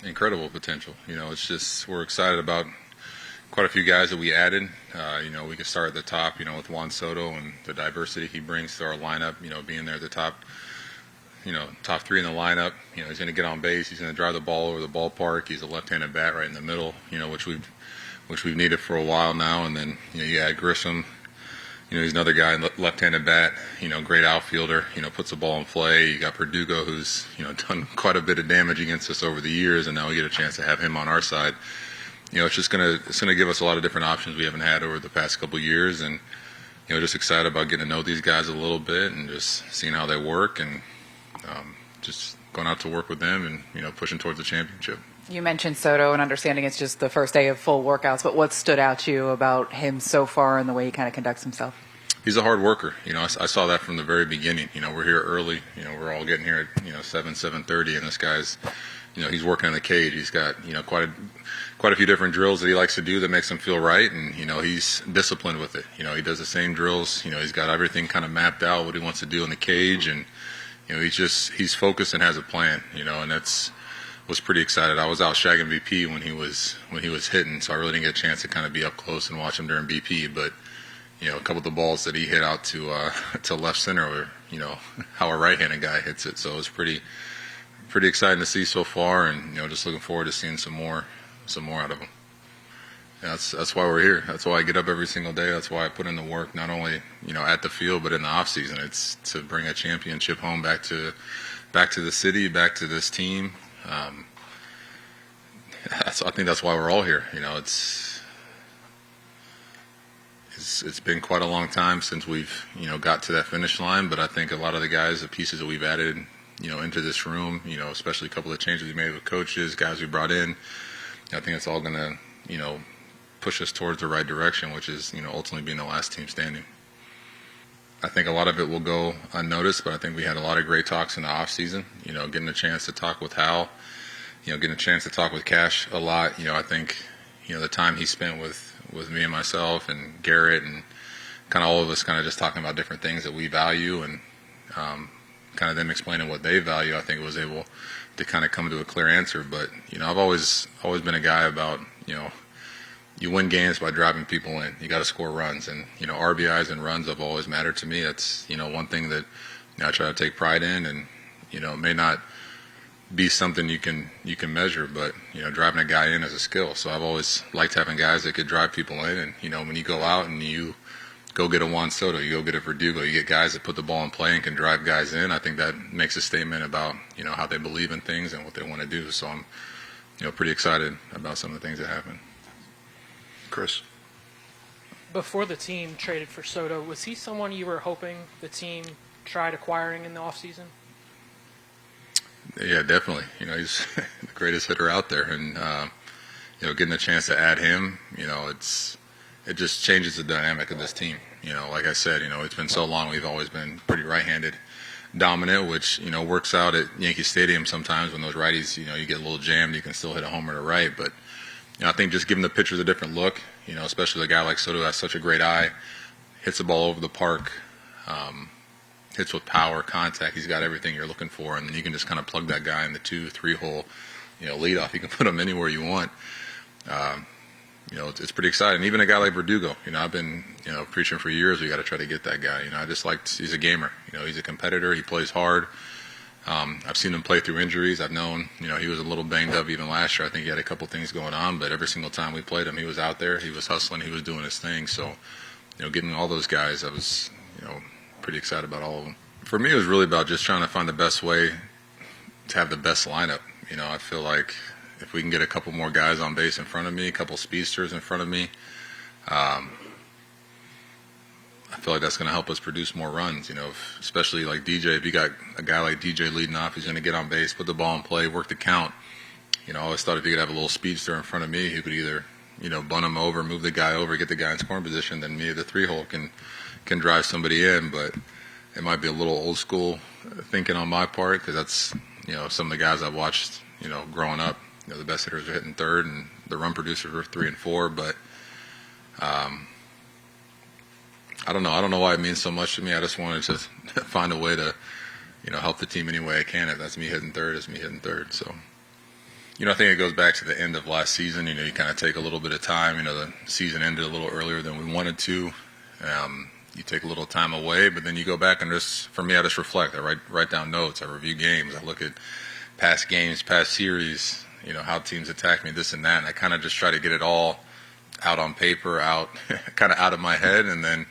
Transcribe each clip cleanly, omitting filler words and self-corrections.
incredible potential. It's just we're excited about quite a few guys that we added. We can start at the top, with Juan Soto and the diversity he brings to our lineup, being there at the top, top three in the lineup. He's going to get on base. He's going to drive the ball over the ballpark. He's a left-handed bat right in the middle, which we've needed for a while now. And then, you add Grissom. He's another guy, left-handed bat, great outfielder, puts the ball in play. You got Verdugo, who's, done quite a bit of damage against us over the years, and now we get a chance to have him on our side. It's going to give us a lot of different options we haven't had over the past couple of years, and, just excited about getting to know these guys a little bit and just seeing how they work and just going out to work with them and, pushing towards the championship. You mentioned Soto and understanding it's just the first day of full workouts, but what stood out to you about him so far and the way he kind of conducts himself? He's a hard worker. I saw that from the very beginning. We're here early. We're all getting here at 7:30, and this guy's, he's working in the cage. He's got quite a few different drills that he likes to do that makes him feel right, and he's disciplined with it. He does the same drills. He's got everything kind of mapped out what he wants to do in the cage, and he's focused and has a plan. And was pretty excited. I was out shagging BP when he was hitting, so I really didn't get a chance to kind of be up close and watch him during BP. But a couple of the balls that he hit out to left center were how a right-handed guy hits it. So it was pretty exciting to see so far, and just looking forward to seeing some more out of him. That's why we're here. That's why I get up every single day. That's why I put in the work, not only at the field but in the off season. It's to bring a championship home back to the city, back to this team. I think that's why we're all here. It's been quite a long time since we've got to that finish line, but I think a lot of the guys, the pieces that we've added, into this room, especially a couple of changes we made with coaches, guys we brought in, I think it's all going to push us towards the right direction, which is ultimately being the last team standing. I think a lot of it will go unnoticed, but I think we had a lot of great talks in the off season. Getting a chance to talk with Hal, getting a chance to talk with Cash a lot. I think the time he spent with me and myself and Garrett and kind of all of us kind of just talking about different things that we value and kind of them explaining what they value. I think it was able to kind of come to a clear answer. But I've always been a guy about you win games by driving people in. You got to score runs, and RBIs and runs have always mattered to me. That's one thing that I try to take pride in, and it may not be something you can measure, but driving a guy in is a skill. So I've always liked having guys that could drive people in, and when you go out and you go get a Juan Soto, you go get a Verdugo, you get guys that put the ball in play and can drive guys in. I think that makes a statement about how they believe in things and what they want to do. So I'm pretty excited about some of the things that happen. Chris. Before the team traded for Soto, was he someone you were hoping the team tried acquiring in the offseason? Yeah, definitely. He's the greatest hitter out there, and getting a chance to add him, it just changes the dynamic of this team. Like I said, it's been so long. We've always been pretty right-handed dominant, which works out at Yankee Stadium sometimes when those righties, you get a little jammed. You can still hit a homer to right, but I think just giving the pitchers a different look, especially a guy like Soto who has such a great eye, hits the ball over the park, hits with power, contact. He's got everything you're looking for, and then you can just kind of plug that guy in the 2-3 hole, leadoff. You can put him anywhere you want. It's pretty exciting. Even a guy like Verdugo, I've been preaching for years. We got to try to get that guy. I just he's a gamer. He's a competitor. He plays hard. I've seen him play through injuries. I've known, he was a little banged up even last year. I think he had a couple things going on, but every single time we played him, he was out there. He was hustling. He was doing his thing. So, getting all those guys, I was, pretty excited about all of them. For me, it was really about just trying to find the best way to have the best lineup. I feel like if we can get a couple more guys on base in front of me, a couple speedsters in front of me, I feel like that's going to help us produce more runs, especially like DJ. If you got a guy like DJ leading off, he's going to get on base, put the ball in play, work the count. I always thought if you could have a little speedster in front of me who could either, bunt him over, move the guy over, get the guy in scoring position, then me, the 3-hole, can drive somebody in. But it might be a little old school thinking on my part because that's, some of the guys I've watched, growing up. The best hitters are hitting third and the run producers are 3 and 4, but I don't know why it means so much to me. I just wanted to find a way to, help the team any way I can. If that's me hitting third, it's me hitting third. So I think it goes back to the end of last season. You kind of take a little bit of time. The season ended a little earlier than we wanted to. You take a little time away, but then you go back and for me, I just reflect. I write down notes. I review games. I look at past games, past series, how teams attack me, this and that. And I kind of just try to get it all out on paper, kind of out of my head. And then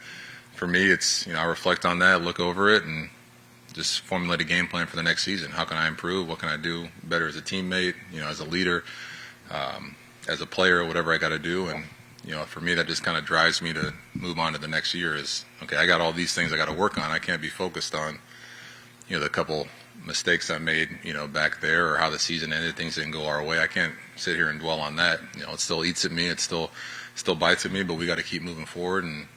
for me, it's, I reflect on that, look over it, and just formulate a game plan for the next season. How can I improve? What can I do better as a teammate, as a leader, as a player, whatever I got to do. And, for me, that just kind of drives me to move on to the next year is, okay, I got all these things I got to work on. I can't be focused on, the couple mistakes I made, back there or how the season ended, things didn't go our way. I can't sit here and dwell on that. It still eats at me. It still bites at me, but we got to keep moving forward and,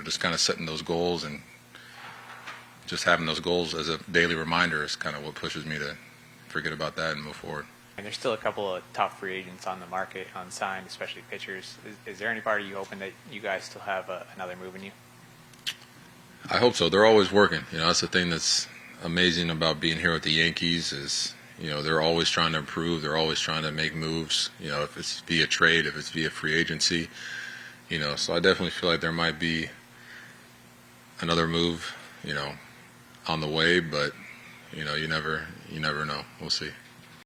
just kind of setting those goals and just having those goals as a daily reminder is kind of what pushes me to forget about that and move forward. And there's still a couple of top free agents on the market, unsigned, especially pitchers. Is there any part of you hoping that you guys still have another move in you? I hope so. They're always working. That's the thing that's amazing about being here with the Yankees is, they're always trying to improve. They're always trying to make moves, if it's via trade, if it's via free agency, So I definitely feel like there might be another move, on the way, but, you never know. We'll see.